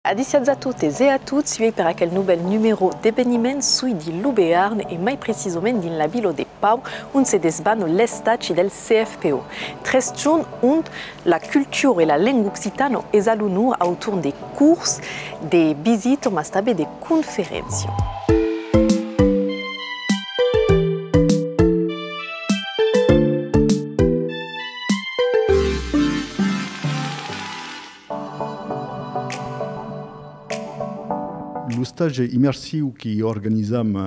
Adiciats a tutti e a tutti, vi per quel nouvel numéro d'événement sui di Lubearn e mai precisament din la vilo de Pau, on se desbano l'estaci del CFPO. Tres giorni und la culture e la lingua occitano esalunur autour de cours, de visites, ma stabe de conferenze. Lo stage immersiu que organizamos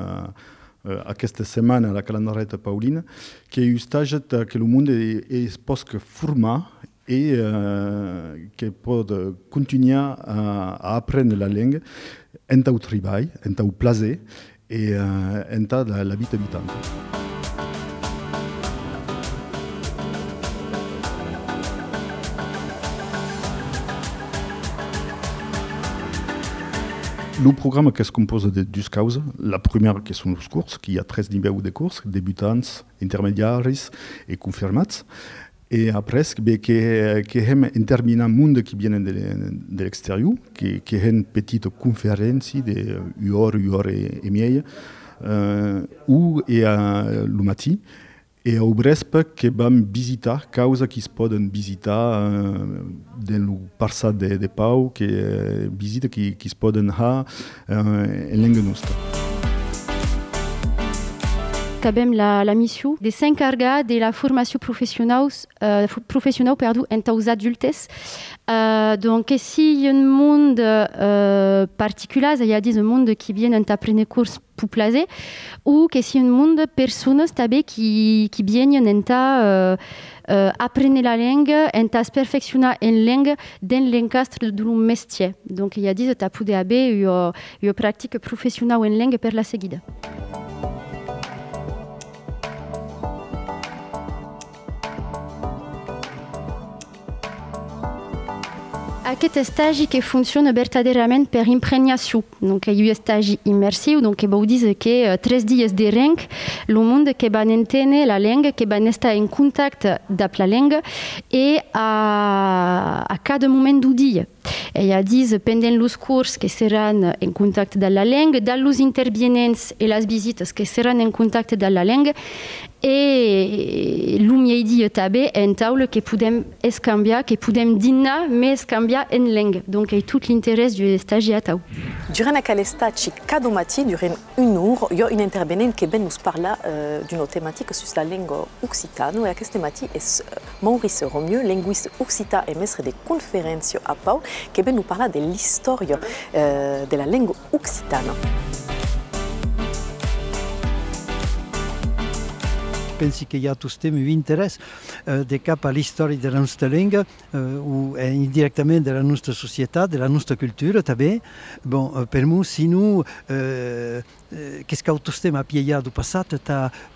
aquesta setmana a la Calandareta Paulina, que é o stage que o mundo é exposto formar e que pode continuar a aprender a língua em o trabalho, em o prazer e em a vida habitante. Le programme qui se compose de 2 causes. La première qui sont les cours, qui a 13 niveaux de cours, débutants, intermédiaires et confirmés. Et après, qui est interminant monde qui vient de l'extérieur, qui est une petite conférence de 1 heure et demie, où est le matin. Et au Brespe, qui vam visitar causa qui se poden visitar dans le passat de Pau, qui visita qui se poden ha en langue nostra. Acabem la mission de s'encarregar de la formation professionnelle entre os adultes. Donc, si un monde particulier, il y a un monde qui vient d'apprendre cours pour plaisir, ou que si un monde personnes qui viennent apprendre la langue, se perfectionner en langue dans l'encastre de métier. Donc, il y a des étapes une pratique professionnelle en langue pour la seguida. Aquest stage que funciona verdadeirament per impregnació. Donc, hi ha un stage immersiu, donc vol dir que 3 dies de reng, el món que van entendre la llengua, que van estar en contacte amb la llengua i a cada moment del dia. Hi ha dies pendent els curs que seran en contacte amb la llengua, dels intervenents i les visites que seran en contacte amb la llengua, e l'umiedia també en taula que podem escanviar, que podem dinar, mais escanviar en langue. Donc, il y a tout l'intérêt du stage à Tau. Durant aquel stage, cada matí, durant 1 heure, il y a une intervenante qui nous parle d'une thématique sur la langue occitane. Et aquest matí est Maurice Romieux, linguiste occitan et maître de conférences à Pau, qui nous parle de l'histoire de la langue occitane. Penso que hi ha tots temes d'interès de cap a la història de la nostra llengua o indirectament de la nostra societat, de la nostra cultura també. Bon, per mi, si no, qu'est-ce que tots temes appiaiats del passat,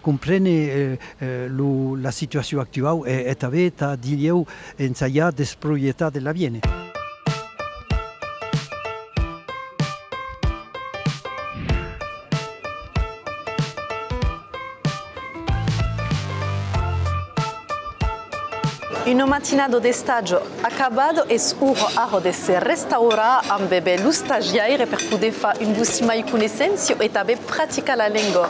comprendre la situació actual i també dieu ensaiar des projectes de l'avenir. Una mattinata di stage acabado e ora di se restaurare amb lo stagiaire per poter fare un bussima di conoscenze e també praticare la lingua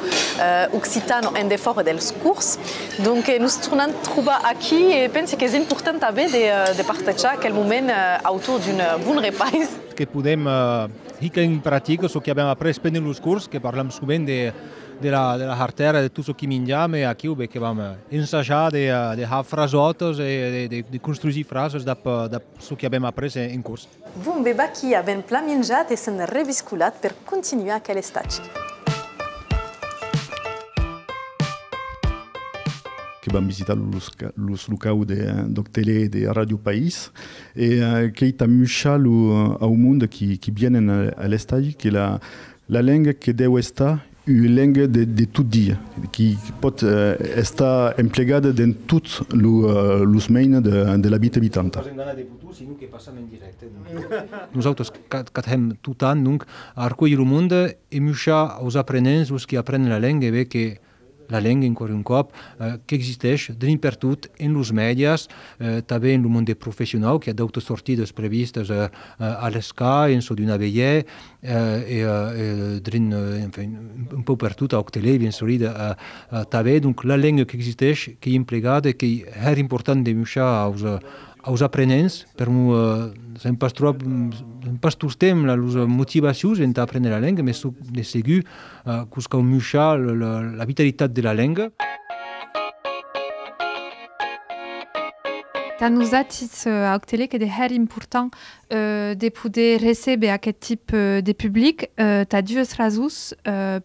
occitana en defort dels curs. Donc, nous tornons a trobar aquí e penso que és important també de partager aquell moment autour d'un bon repas. Que podem ficar en pràctica el que abbiamo après pendent els curs, que parlem sovint de la cartera, de tot el que menjam, e aquí que vam ensajar de fer frasotes e de construir frases del que abbiamo après en curs. Bon, beba qui abbiamo pla menjat e s'han revisculat per continuar aquell stage. Que vam visitar los locaux de tele de Radio País e que tamucha ao mundo que vienen a l'estage, que la langue que deve estar une langue de tout dia, que pot estar empregada en tots els meines de la vida habitante. Nosaltres que fem tot any, a recollir el món i muchar els aprenents, els que aprenen la langue, que la lingua ancora un cop che esiste dappertutto in los medias, també in el món professional che ha d'autres sortides previstes a l'ESCA, in so d'una veillée, un po' per tutto a Octelé, bien solide, també, donc la lingua che esiste, che è implegata e che è importante de musciar als aprenents, per sem pas tot temps les motivacions en aprendre la langue, mais de segur que musciar la vitalitat de la langue. Tu nous as dit à Octelé que c'est important de pouvoir recevoir aquest type de public. Tu as dû rasus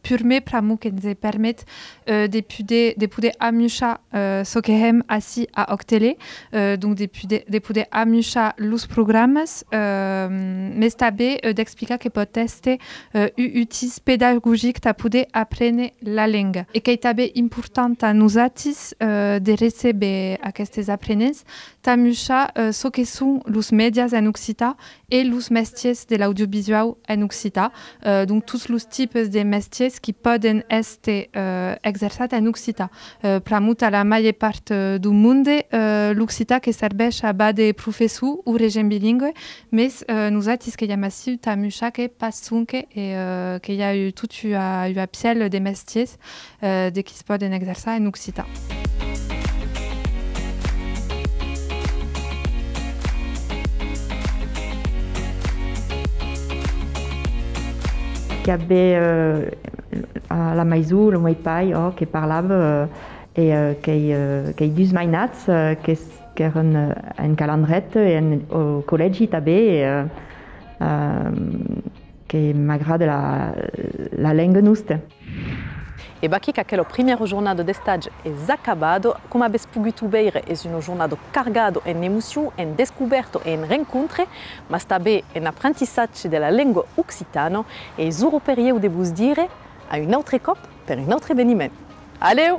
purement pour que nous permettent de pouvoir amucher ce que hem assis à Octelé, donc de pouvoir amucher les programmes, mais també d'expliquer que peut être utile pédagogique pour pouvoir apprendre la langue. Et que c'est important à nous a dit de recevoir aquests apprenants tamusha ce que sont les médias en occitan et les métiers de l'audiovisuel en occitan. Donc tous les types de métiers qui peuvent être exercés en occitan. Pramut à la majeure part du monde, l'occitan qui sert à bas des professeurs ou régime bilingue, mais nous avons dit qu'il y a massif tamusha qui passe et qu'il y a eu tout eu à pied des métiers qui se peuvent exercer en occitan. Il y avait à la maison le Wi-Fi qui parlait et qui a deux mainats qui étaient un calendrier et au collège il y avait qui m'agrade la langue nostra. E baqui que aquela primeira jornada de estágio é acabado, como abbiamo potuto vedere, è una giornata cargada in emozioni, in descoberto e in rincontri, ma també in apprentissage della lingua occitana e zuro periodo de vous dire a un autre cop per un autre événement. Allez!